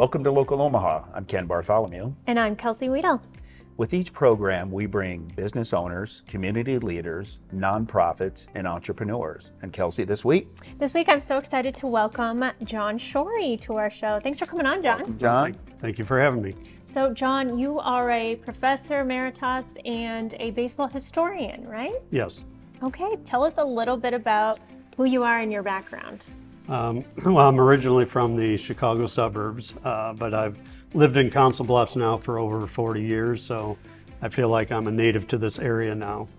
Welcome to Local Omaha. I'm Ken Bartholomew. And I'm Kelsey Weedle. With each program, we bring business owners, community leaders, nonprofits, and entrepreneurs. And Kelsey, this week? This week, I'm so excited to welcome John Shorey to our show. Thanks for coming on, John. Welcome, John. Thank you for having me. So, John, you are a Professor Emeritas and a baseball historian, right? Yes. Okay, tell us a little bit about who you are and your background. Well, I'm originally from the Chicago suburbs, but I've lived in Council Bluffs now for over 40 years, so I feel like I'm a native to this area now.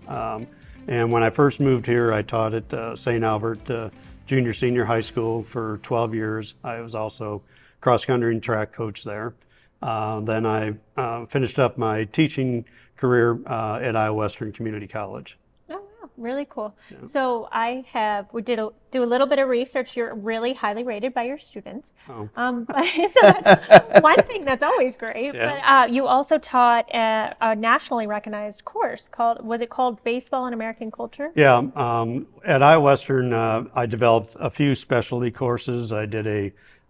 And when I first moved here, I taught at St. Albert Junior Senior High School for 12 years. I was also cross-country and track coach there. Then I finished up my teaching career at Iowa Western Community College. Oh, wow, really cool. Yeah. So we did do a little bit of research. You're really highly rated by your students. Oh. So that's one thing that's always great. Yeah. But you also taught a nationally recognized course was it called Baseball and American Culture? Yeah, at Iowa Western, I developed a few specialty courses. I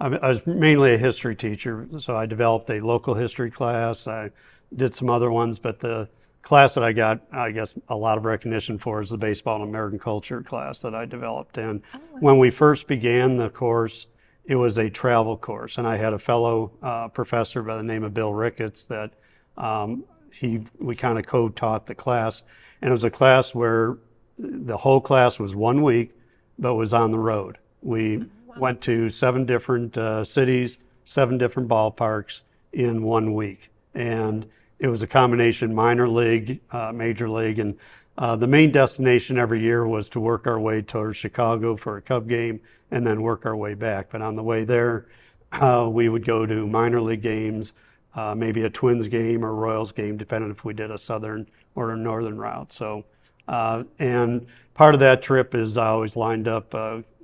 was mainly a history teacher, so I developed a local history class. I did some other ones, but the class that I got, I guess, a lot of recognition for is the Baseball and American Culture class that I developed. And when we first began the course, it was a travel course, and I had a fellow professor by the name of Bill Ricketts that we kind of co-taught the class, and it was a class where the whole class was 1 week, but was on the road. We went to 7 different cities, 7 different ballparks in 1 week, and it was a combination minor league, major league, and the main destination every year was to work our way towards Chicago for a Cub game and then work our way back. But on the way there, we would go to minor league games, maybe a Twins game or Royals game, depending if we did a southern or a northern route. So, and part of that trip is I always lined up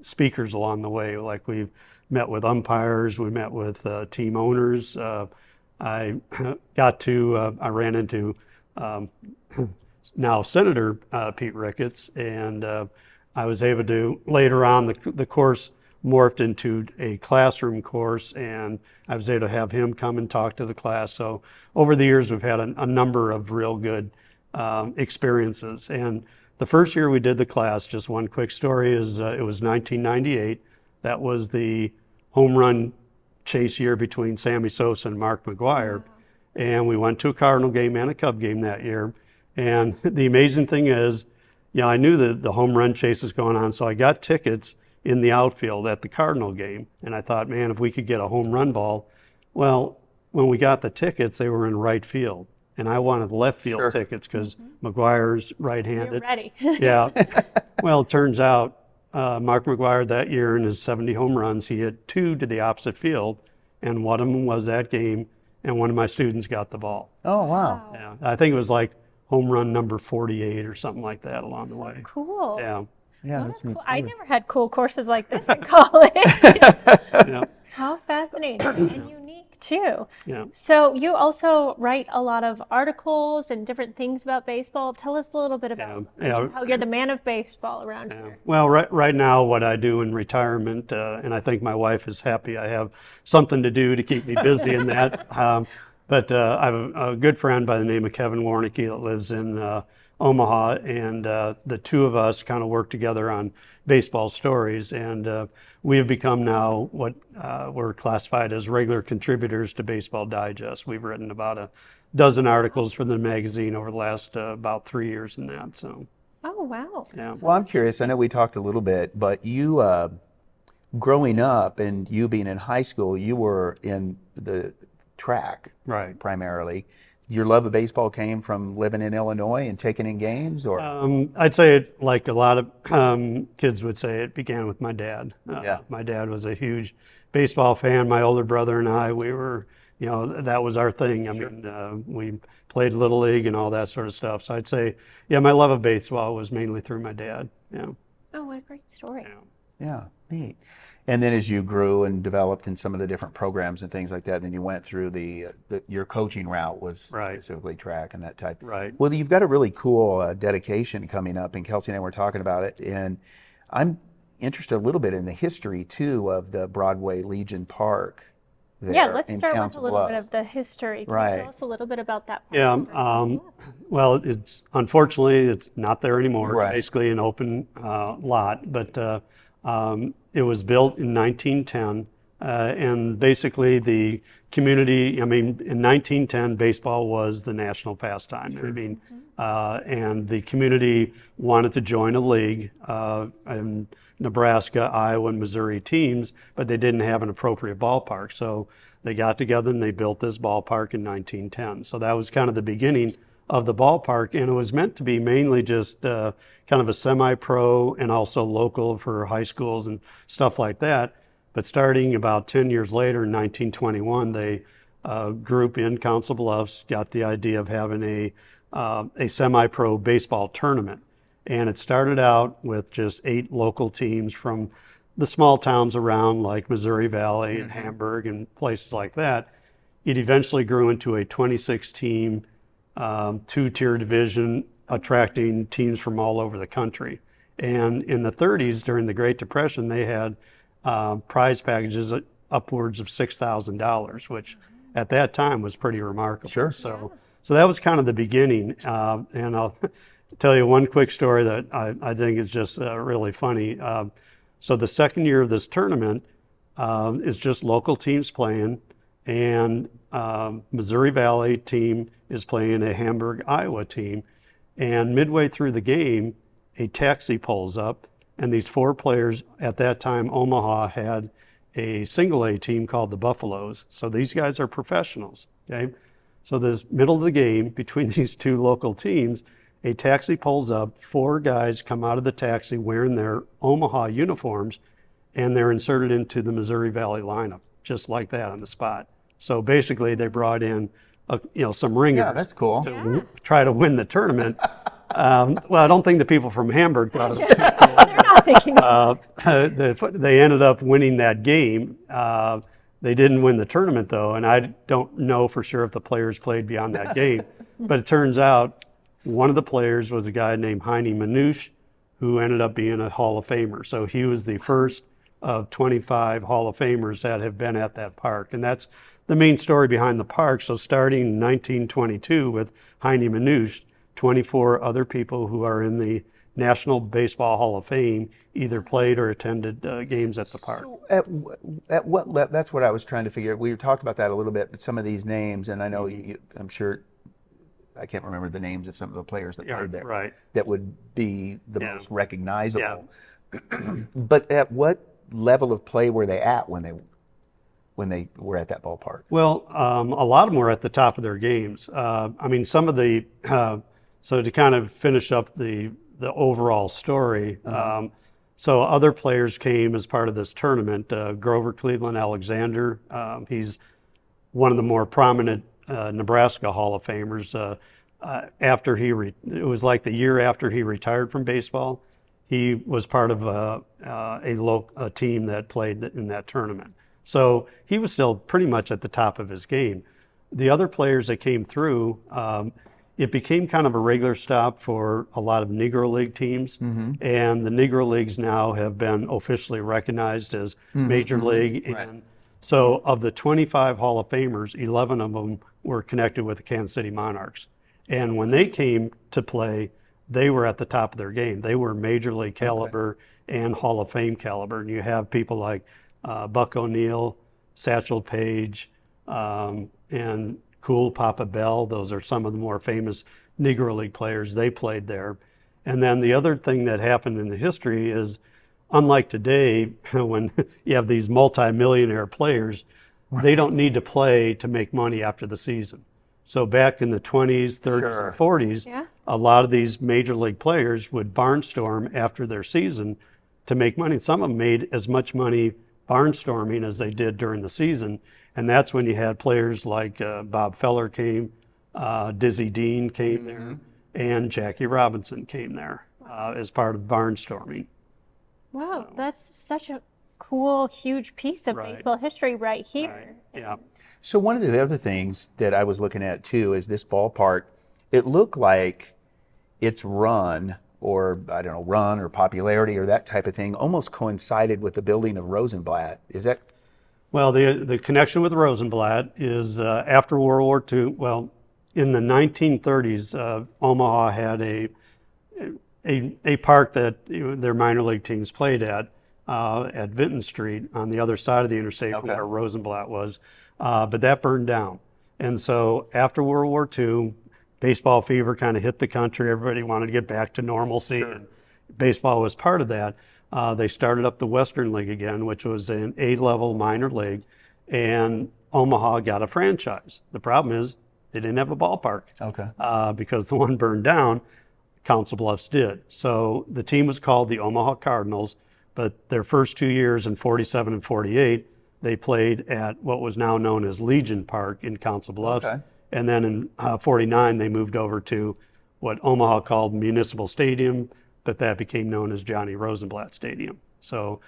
speakers along the way. Like we met with umpires, we met with team owners. I ran into now Senator Pete Ricketts, and I was able to, later on, the course morphed into a classroom course, and I was able to have him come and talk to the class. So over the years, we've had a number of real good experiences. And the first year we did the class, just one quick story, is it was 1998. That was the home run chase year between Sammy Sosa and Mark McGwire. And we went to a Cardinal game and a Cub game that year. And the amazing thing is, I knew that the home run chase was going on, so I got tickets in the outfield at the Cardinal game. And I thought, man, if we could get a home run ball. Well, when we got the tickets, they were in right field. And I wanted left field tickets because McGuire's right-handed. You're ready. Yeah. Well, it turns out Mark McGwire that year in his 70 home runs, he hit 2 to the opposite field, and one of them was that game, and one of my students got the ball. Oh, wow. Yeah, I think it was like home run number 48 or something like that along the way. Cool. Yeah. Yeah, That's cool. I never had cool courses like this in college. Yeah. How fascinating and unique too. Yeah. So you also write a lot of articles and different things about baseball. Tell us a little bit about how you're the man of baseball around here. Well, right now what I do in retirement, and I think my wife is happy I have something to do to keep me busy in that. But I have a good friend by the name of Kevin Warnicki that lives in Omaha, and the two of us kind of work together on baseball stories, and we have become now what we're classified as regular contributors to Baseball Digest. We've written about a dozen articles for the magazine over the last about 3 years in that. So. Oh, wow. Yeah. Well, I'm curious. I know we talked a little bit, but you, growing up and you being in high school, you were in the track, right, primarily. Your love of baseball came from living in Illinois and taking in games, or? I'd say it, like a lot of kids would say, it began with my dad. My dad was a huge baseball fan. My older brother and I, we were, that was our thing. I mean, we played Little League and all that sort of stuff. So I'd say, my love of baseball was mainly through my dad. Yeah. Oh, what a great story. Yeah, neat. And then as you grew and developed in some of the different programs and things like that, then you went through your coaching route was specifically track and that type. Right. Well, you've got a really cool dedication coming up, and Kelsey and I were talking about it, and I'm interested a little bit in the history too of the Broadway Legion Park there. Yeah, let's in start with a Council little bit Bluffs. of the history. Can Right. you tell us a little bit about that? Yeah, well, it's unfortunately it's not there anymore. Right. It's basically an open lot, but it was built in 1910, and basically the community. I mean, in 1910, baseball was the national pastime. I mean, and the community wanted to join a league, and Nebraska, Iowa, and Missouri teams, but they didn't have an appropriate ballpark. So they got together and they built this ballpark in 1910. So that was kind of the beginning of the ballpark, and it was meant to be mainly just kind of a semi-pro and also local for high schools and stuff like that. But starting about 10 years later, in 1921, they group in Council Bluffs got the idea of having a semi-pro baseball tournament. And it started out with just 8 local teams from the small towns around, like Missouri Valley and Hamburg and places like that. It eventually grew into a 26-team, 2-tier division, attracting teams from all over the country. And in the 30s, during the Great Depression, they had prize packages upwards of $6,000, which at that time was pretty remarkable. Sure. So that was kind of the beginning. And I'll tell you one quick story that I think is just really funny. So the second year of this tournament is just local teams playing, and Missouri Valley team is playing a Hamburg, Iowa team. And midway through the game, a taxi pulls up, and these 4 players, at that time, Omaha had a single A team called the Buffaloes. So these guys are professionals, okay? So this middle of the game between these 2 local teams, a taxi pulls up, 4 guys come out of the taxi wearing their Omaha uniforms, and they're inserted into the Missouri Valley lineup, just like that on the spot. So basically they brought in some ringers. Yeah, that's cool. To try to win the tournament. Well, I don't think the people from Hamburg thought it was too cool. They're not thinking. They ended up winning that game. They didn't win the tournament, though, and I don't know for sure if the players played beyond that game. But it turns out one of the players was a guy named Heine Manouche, who ended up being a Hall of Famer. So he was the first of 25 Hall of Famers that have been at that park. And that's the main story behind the park. So starting in 1922 with Heine Manouche, 24 other people who are in the National Baseball Hall of Fame either played or attended games at the park. So at what level, that's what I was trying to figure out. We talked about that a little bit, but some of these names, and I know I'm sure, I can't remember the names of some of the players that played there. Right. That would be the most recognizable. Yeah. But at what level of play were they at when they were at that ballpark? Well, a lot of them were at the top of their games. I mean, some of the, so to kind of finish up the overall story, so other players came as part of this tournament. Grover Cleveland Alexander, he's one of the more prominent Nebraska Hall of Famers. After it was like the year after he retired from baseball, he was part of a team that played in that tournament. So he was still pretty much at the top of his game. The other players that came through, it became kind of a regular stop for a lot of Negro League teams. And the Negro Leagues now have been officially recognized as Major League. And so of the 25 Hall of Famers, 11 of them were connected with the Kansas City Monarchs. And when they came to play, they were at the top of their game. They were Major League caliber and Hall of Fame caliber. And you have people like Buck O'Neill, Satchel Paige, and Cool Papa Bell. Those are some of the more famous Negro League players. They played there. And then the other thing that happened in the history is, unlike today, when you have these multi-millionaire players, they don't need to play to make money after the season. So back in the 20s, 30s, and 40s, a lot of these major league players would barnstorm after their season to make money. Some of them made as much money barnstorming as they did during the season. And that's when you had players like Bob Feller came, Dizzy Dean came there, and Jackie Robinson came there as part of barnstorming. Wow, that's such a cool, huge piece of baseball history right here. Yeah. So one of the other things that I was looking at too is this ballpark. It looked like its run, or I don't know, run or popularity or that type of thing, almost coincided with the building of Rosenblatt. Is that Well, the connection with Rosenblatt is after World War II. Well, in the 1930s, Omaha had a park that their minor league teams played at Vinton Street on the other side of the interstate from where Rosenblatt was, but that burned down. And so after World War II, baseball fever kind of hit the country. Everybody wanted to get back to normalcy, and baseball was part of that. They started up the Western League again, which was an A-level minor league, and Omaha got a franchise. The problem is they didn't have a ballpark because the one burned down. Council Bluffs did. So the team was called the Omaha Cardinals, but their first 2 years in 47 and 48, they played at what was now known as Legion Park in Council Bluffs. And then in 49, they moved over to what Omaha called Municipal Stadium, but that became known as Johnny Rosenblatt Stadium. So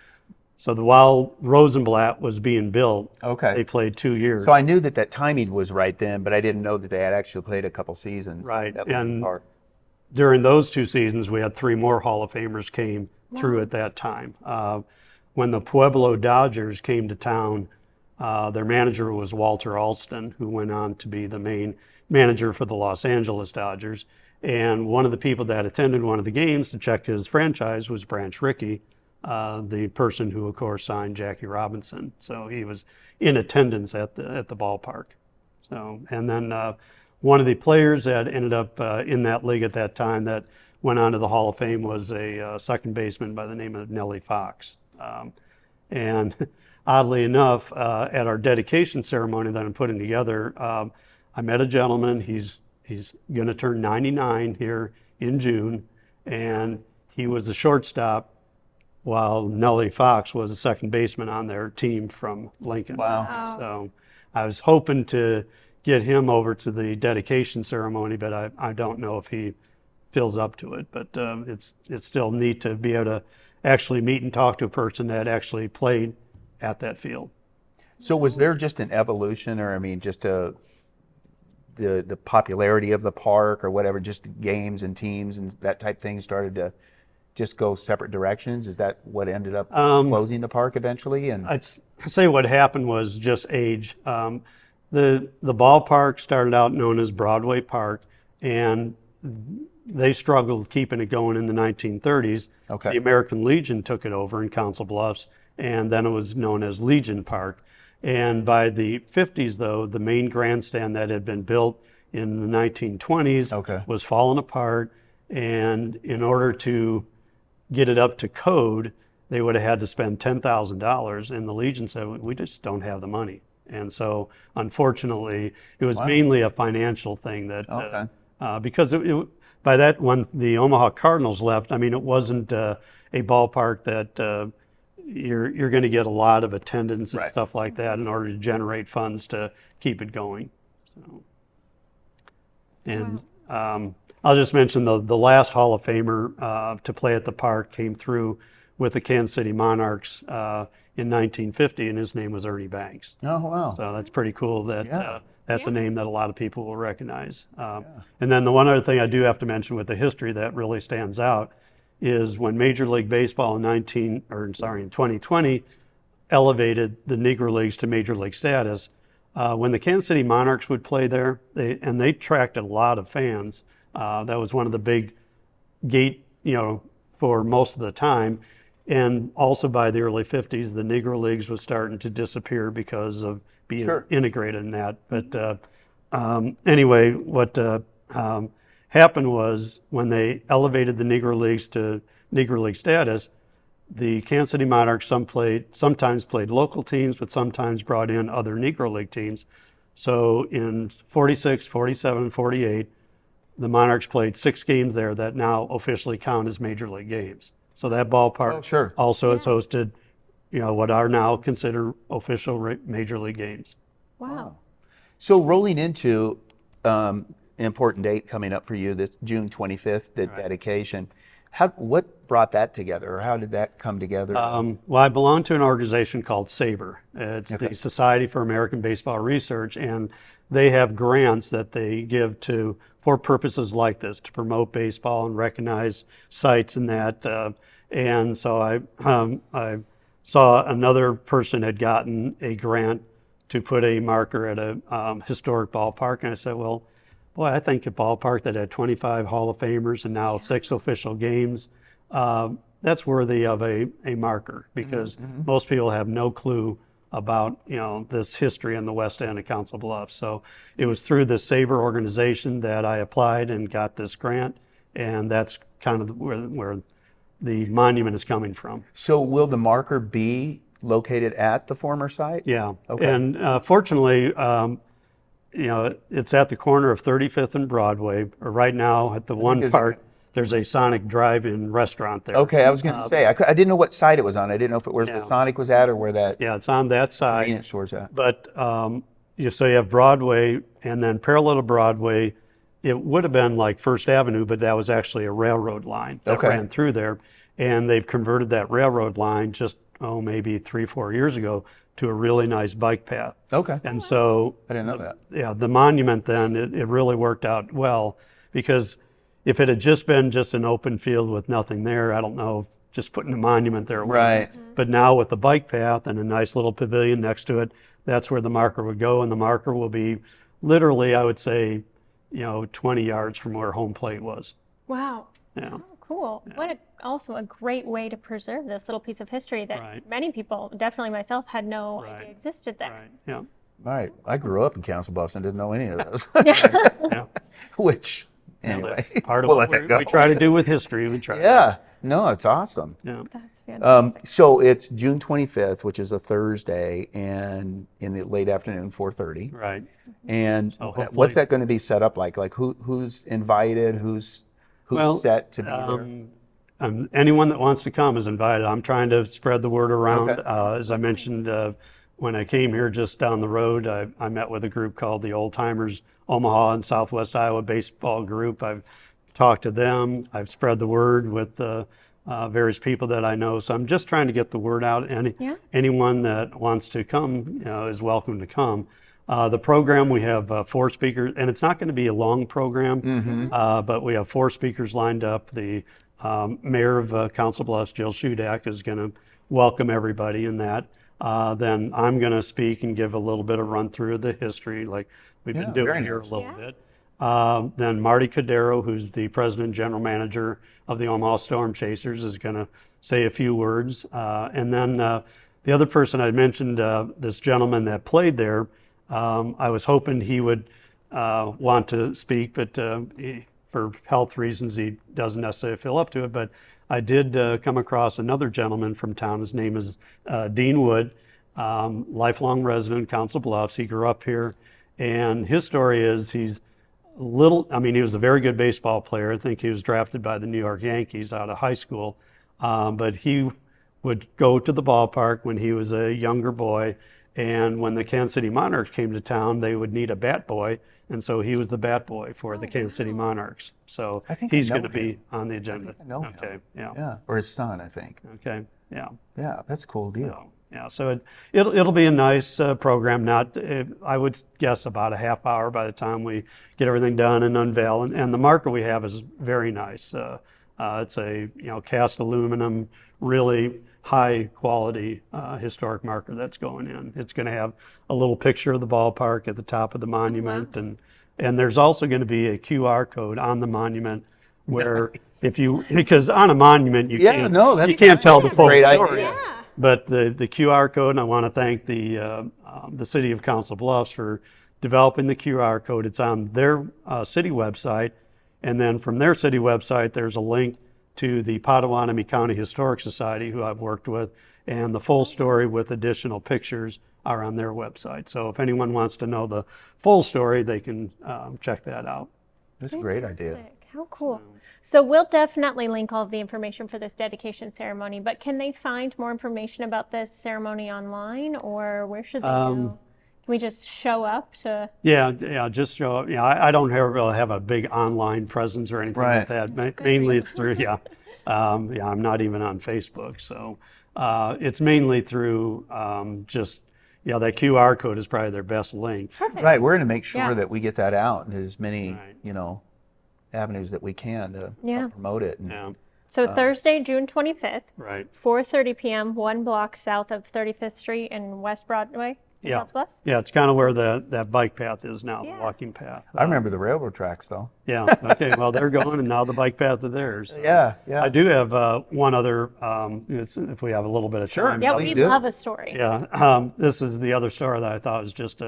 while Rosenblatt was being built, they played 2 years. So I knew that timing was right then, but I didn't know that they had actually played a couple seasons. Right, and during those 2 seasons, we had 3 more Hall of Famers came through at that time. When the Pueblo Dodgers came to town, their manager was Walter Alston, who went on to be the main manager for the Los Angeles Dodgers. And one of the people that attended one of the games to check his franchise was Branch Rickey, the person who, of course, signed Jackie Robinson. So he was in attendance at the ballpark. So, and then one of the players that ended up in that league at that time that went on to the Hall of Fame was a second baseman by the name of Nellie Fox. And oddly enough, at our dedication ceremony that I'm putting together, I met a gentleman. He's going to turn 99 here in June, and he was the shortstop while Nellie Fox was a second baseman on their team from Lincoln. Wow. So I was hoping to get him over to the dedication ceremony, but I don't know if he feels up to it. But it's still neat to be able to actually meet and talk to a person that actually played at that field. So was there just an evolution, or I mean, just the popularity of the park, or whatever, just games and teams and that type thing started to just go separate directions? Is that what ended up closing the park eventually? And I'd say what happened was just age. The ballpark started out known as Broadway Park, and they struggled keeping it going in the 1930s. The American Legion took it over in Council Bluffs, and then it was known as Legion Park. And by the 50s, though, the main grandstand that had been built in the 1920s was falling apart, and in order to get it up to code, they would have had to spend $10,000, and the Legion said, we just don't have the money. And so, unfortunately, it was mainly a financial thing that, because by that, when the Omaha Cardinals left, I mean, it wasn't a ballpark that you're going to get a lot of attendance and stuff like that in order to generate funds to keep it going. So, and I'll just mention the last Hall of Famer to play at the park came through with the Kansas City Monarchs in 1950, and his name was Ernie Banks. Oh, wow. So that's pretty cool that that's a name that a lot of people will recognize. And then the one other thing I do have to mention with the history that really stands out is when Major League Baseball in 2020 elevated the Negro Leagues to Major League status, when the Kansas City Monarchs would play there, they attracted a lot of fans. That was one of the big gate, for most of the time. And also by the early 50s, the Negro Leagues was starting to disappear because of being integrated in that. But anyway, what happened was when they elevated the Negro Leagues to Negro League status, the Kansas City Monarchs sometimes played local teams, but sometimes brought in other Negro League teams. So in 46, 47, and 48, the Monarchs played 6 games there that now officially count as Major League games. So that ballpark also has hosted, what are now considered official Major League games. Wow. So rolling into important date coming up for you, this June 25th, the dedication. What brought that together, or how did that come together? Well, I belong to an organization called SABR. It's the Society for American Baseball Research, and they have grants that they give for purposes like this, to promote baseball and recognize sites and that. And so I saw another person had gotten a grant to put a marker at a historic ballpark, and I said, well, boy, I think a ballpark that had 25 Hall of Famers and now 6 official games, that's worthy of a marker, because most people have no clue about, you know, this history in the west end of Council Bluffs. So it was through the SABR organization that I applied and got this grant, and that's kind of where the monument is coming from. So will the marker be located at the former site? Yeah. Okay. And fortunately, you know, it's at the corner of 35th and Broadway. Or right now, at the one part, there's a Sonic Drive-In restaurant there. Okay, I was going to say, I didn't know what side it was on. I didn't know if it was the Sonic was at or where that Yeah, it's on that side. convenience store's at. But so you have Broadway, and then parallel to Broadway, it would have been like First Avenue, but that was actually a railroad line that ran through there. And they've converted that railroad line just, maybe 3-4 years ago to a really nice bike path. Okay. And so I didn't know that. Yeah, the monument then, it really worked out well, because if it had just been just an open field with nothing there, I don't know, just putting a monument there. Right. But now with the bike path and a nice little pavilion next to it, that's where the marker would go, and the marker will be literally, I would say, 20 yards from where home plate was. Wow. Yeah. Oh, cool. Yeah. Also a great way to preserve this little piece of history that many people, definitely myself, had no idea existed there. Right. Yeah. All right. I grew up in Council Bluffs and didn't know any of those. Yeah. Which, anyway, That's part of we'll what let that go. we try to do with history. We try. Yeah. No, it's awesome. Yeah. That's fantastic. So it's June 25th, which is a Thursday, and in the late afternoon, 4:30. Right. And hopefully- what's that going to be set up like? Like who's invited? Who's set to be there? Anyone that wants to come is invited. I'm trying to spread the word around. Okay. As I mentioned, when I came here just down the road, I met with a group called the Old Timers Omaha and Southwest Iowa Baseball Group. I've talked to them. I've spread the word with various people that I know. So I'm just trying to get the word out. Anyone that wants to come is welcome to come. The program, we have 4 speakers, and it's not going to be a long program, but we have 4 speakers lined up. The Mayor of Council Bluffs, Jill Shudak, is going to welcome everybody in that. Then I'm going to speak and give a little bit of run through of the history, like we've been doing here a little bit. Then Marty Cordero, who's the President and General Manager of the Omaha Storm Chasers, is going to say a few words. And then the other person I mentioned, this gentleman that played there, I was hoping he would want to speak, but for health reasons, he doesn't necessarily feel up to it. But I did come across another gentleman from town. His name is Dean Wood, lifelong resident of Council Bluffs. He grew up here, and his story is he was a very good baseball player. I think he was drafted by the New York Yankees out of high school. But he would go to the ballpark when he was a younger boy, and when the Kansas City Monarchs came to town, they would need a bat boy, and so he was the bat boy for the Kansas City Monarchs. So he's going to be on the agenda. I know him. Okay, yeah. Yeah, or his son, I think. Okay, yeah. Yeah, that's a cool deal. Yeah, so it'll be a nice program. I would guess about a half hour by the time we get everything done and unveil. And the marker we have is very nice. It's a cast aluminum, really high quality historic marker that's going in. It's going to have a little picture of the ballpark at the top of the monument, and there's also going to be a QR code on the monument where because on a monument you can't tell the full story. Idea. But the QR code, and I want to thank the city of Council Bluffs for developing the QR code. It's on their city website, and then from their city website there's a link to the Potawatomi County Historic Society, who I've worked with, and the full story with additional pictures are on their website. So if anyone wants to know the full story, they can check that out. That's a great idea. How cool. So we'll definitely link all of the information for this dedication ceremony, but can they find more information about this ceremony online, or where should they go? Can we just show up to? Yeah, just show up. I don't really have a big online presence or anything like that. Mainly it's through, I'm not even on Facebook. So it's mainly through that QR code is probably their best link. Perfect. Right, we're going to make sure that we get that out in as many, avenues that we can to help promote it. And So Thursday, June 25th, Right. 4:30 p.m., 1 block south of 35th Street and West Broadway in Yeah. Council Bluffs. Yeah, it's kind of where that bike path is now, the Yeah. walking path. I remember the railroad tracks though. Yeah. Okay. Well, they're going, and now the bike path is theirs. Yeah, yeah. I do have one other. If we have a little bit of Sure. time. Yeah, Please we do. love a story. Yeah. This is the other story that I thought was just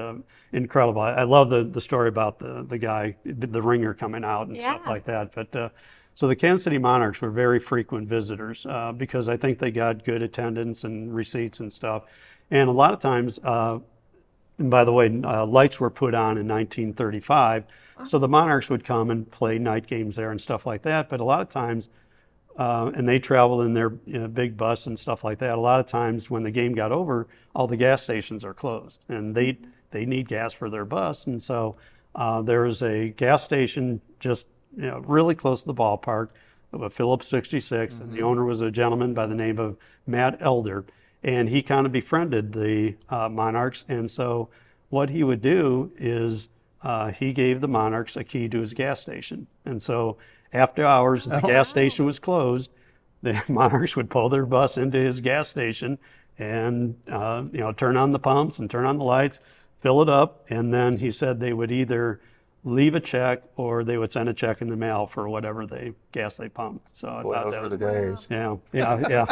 incredible. I love the story about the guy, the ringer coming out and stuff Yeah. like that. But so the Kansas City Monarchs were very frequent visitors because I think they got good attendance and receipts and stuff. And a lot of times, and by the way, lights were put on in 1935. So the Monarchs would come and play night games there and stuff like that. But a lot of times, and they traveled in their big bus and stuff like that. A lot of times when the game got over, all the gas stations are closed and they need gas for their bus. And so there was a gas station just really close to the ballpark of a Phillips 66. And the owner was a gentleman by the name of Matt Elder. And he kind of befriended the Monarchs. And so what he would do is he gave the Monarchs a key to his gas station. And so after hours, the gas station was closed, the Monarchs would pull their bus into his gas station and turn on the pumps and turn on the lights, fill it up. And then he said they would either leave a check or they would send a check in the mail for whatever gas they pumped. So I Boy, thought those that were was the days. yeah.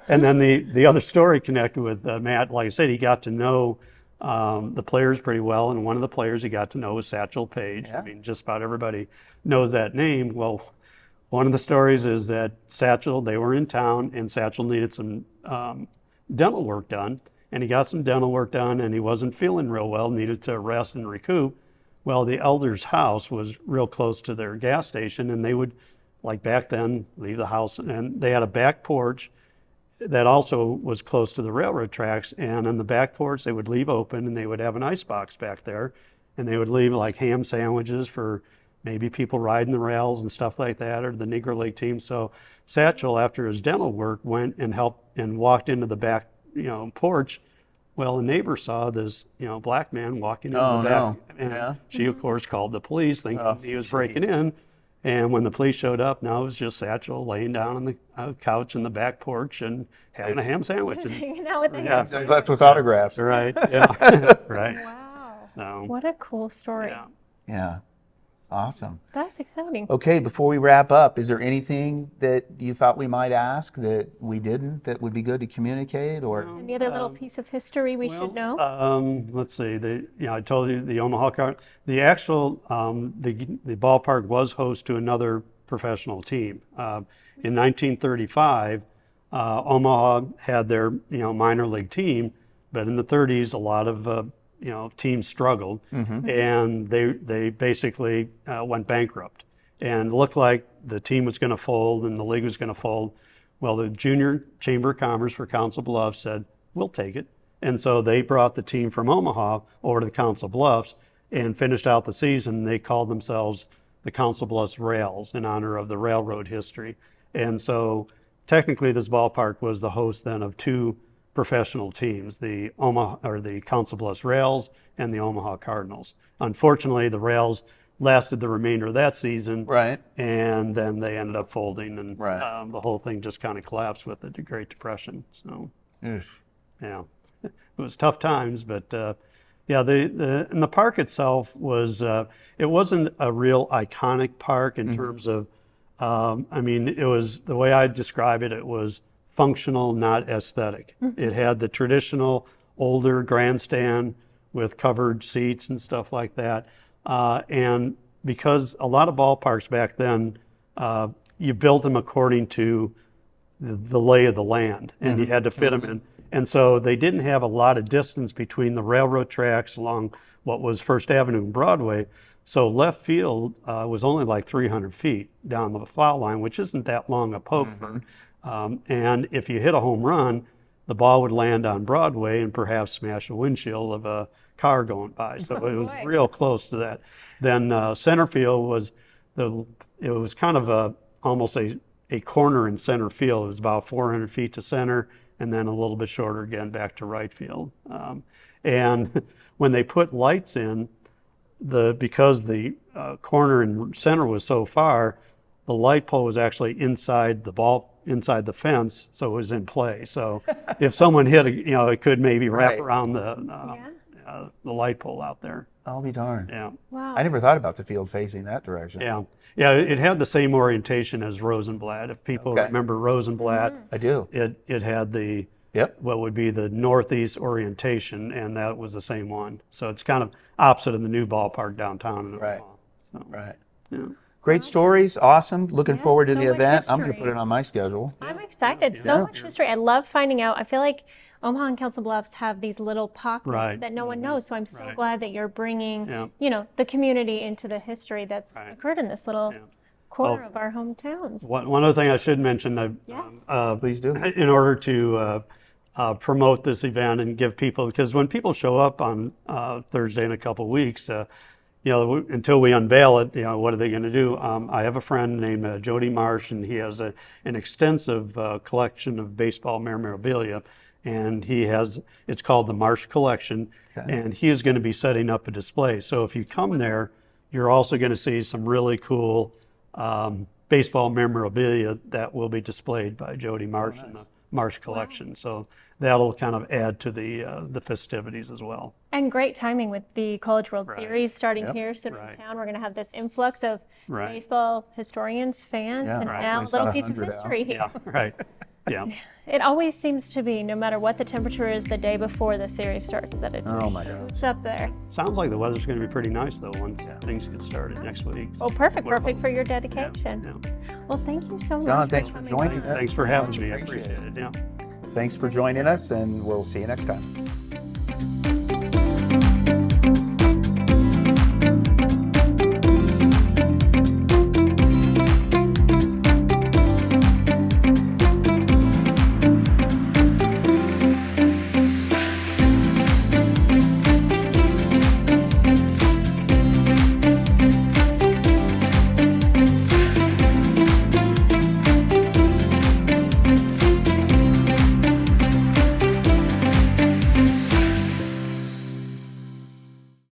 And then the other story connected with Matt, like I said, he got to know the players pretty well. And one of the players he got to know was Satchel Paige. Yeah. I mean, just about everybody knows that name. Well, one of the stories is that Satchel, they were in town and Satchel needed some dental work done. And he got some dental work done and he wasn't feeling real well, needed to rest and recoup. Well, the Elder's house was real close to their gas station, and they would, like back then, leave the house, and they had a back porch that also was close to the railroad tracks. And on the back porch, they would leave open, and they would have an ice box back there, and they would leave like ham sandwiches for maybe people riding the rails and stuff like that, or the Negro League team. So Satchel, after his dental work, went and helped and walked into the back, porch. Well, a neighbor saw this, black man walking in the back, no. and Yeah. she, of course, called the police, thinking Oh, he was jeez. breaking in. And when the police showed up, now it was just Satchel laying down on the couch in the back porch and having a ham sandwich. Just And, hanging out with the Yeah. They left with autographs. right, yeah, right. Wow. So, What a cool story. yeah. Yeah. Awesome. That's exciting. Okay, before we wrap up, is there anything that you thought we might ask that we didn't that would be good to communicate or? Any other little piece of history we should know? Let's see. I told you the Omaha card. The actual the ballpark was host to another professional team. In 1935, Omaha had their minor league team, but in the 30s, a lot of teams struggled, and they basically went bankrupt, and looked like the team was going to fold and the league was going to fold. Well, the Junior Chamber of Commerce for Council Bluffs said, "We'll take it," and so they brought the team from Omaha over to the Council Bluffs and finished out the season. They called themselves the Council Bluffs Rails in honor of the railroad history, and so technically this ballpark was the host then of two professional teams, the Omaha or the Council Bluffs Rails and the Omaha Cardinals. Unfortunately, the Rails lasted the remainder of that season, Right. and then they ended up folding, and Right. the whole thing just kind of collapsed with the Great Depression. So, Oof. yeah, it was tough times, but yeah, and the park itself was it wasn't a real iconic park in terms of I mean, it was, the way I describe it, it was functional, not aesthetic. It had the traditional older grandstand with covered seats and stuff like that. And because a lot of ballparks back then, you built them according to the lay of the land, and you had to fit them in. And so they didn't have a lot of distance between the railroad tracks along what was First Avenue and Broadway. So left field was only like 300 feet down the foul line, which isn't that long a poke. And if you hit a home run, the ball would land on Broadway and perhaps smash a windshield of a car going by. So it was real close to that. Then center field was it was kind of almost a corner in center field. It was about 400 feet to center, and then a little bit shorter again back to right field. And when they put lights in, because the corner and center was so far, the light pole was actually inside the fence, so it was in play. So if someone hit it could maybe wrap Right. around the light pole out there. I'll be darned. Yeah. Wow. I never thought about the field facing that direction. Yeah. Yeah, it had the same orientation as Rosenblatt. If people Okay. remember Rosenblatt, I do. it had what would be the northeast orientation, and that was the same one. So it's kind of opposite of the new ballpark downtown in Right. Omaha. So, Right. yeah. Great stories. Awesome. Looking Yes, forward to so the much event. I'm going to history. put it on my schedule. I'm excited. So Yeah. much history. I love finding out. I feel like Omaha and Council Bluffs have these little pockets Right. that no one knows. So I'm so Right. glad that you're bringing, Yeah. the community into the history that's Right. occurred in this little Yeah. corner Oh. of our hometowns. One other thing I should mention, Yes. Please do. in order to promote this event and give people, because when people show up on Thursday in a couple of weeks, until we unveil it, what are they going to do? I have a friend named Jody Marsh, and he has an extensive collection of baseball memorabilia, and it's called the Marsh Collection, and he is going to be setting up a display. So if you come there, you're also going to see some really cool baseball memorabilia that will be displayed by Jody Marsh in the Marsh Collection. So that'll kind of add to the festivities as well. And great timing with the College World Right. Series starting Yep. here soon in Right. town. We're going to have this influx of Right. baseball historians, fans, Yeah, and right. now a We saw little piece of 100 out. history here. Yeah, right. Yeah. It always seems to be, no matter what the temperature is the day before the series starts, that it Oh my God. shoots up there. Sounds like the weather's going to be pretty nice though once things get started next week. Oh, perfect. Well, Perfect for your dedication. Yeah. Well, thank you so much. John, thanks for coming joining by. us. Thanks for having Much me. I appreciated. appreciate it. Yeah. Thanks for joining us, and we'll see you next time.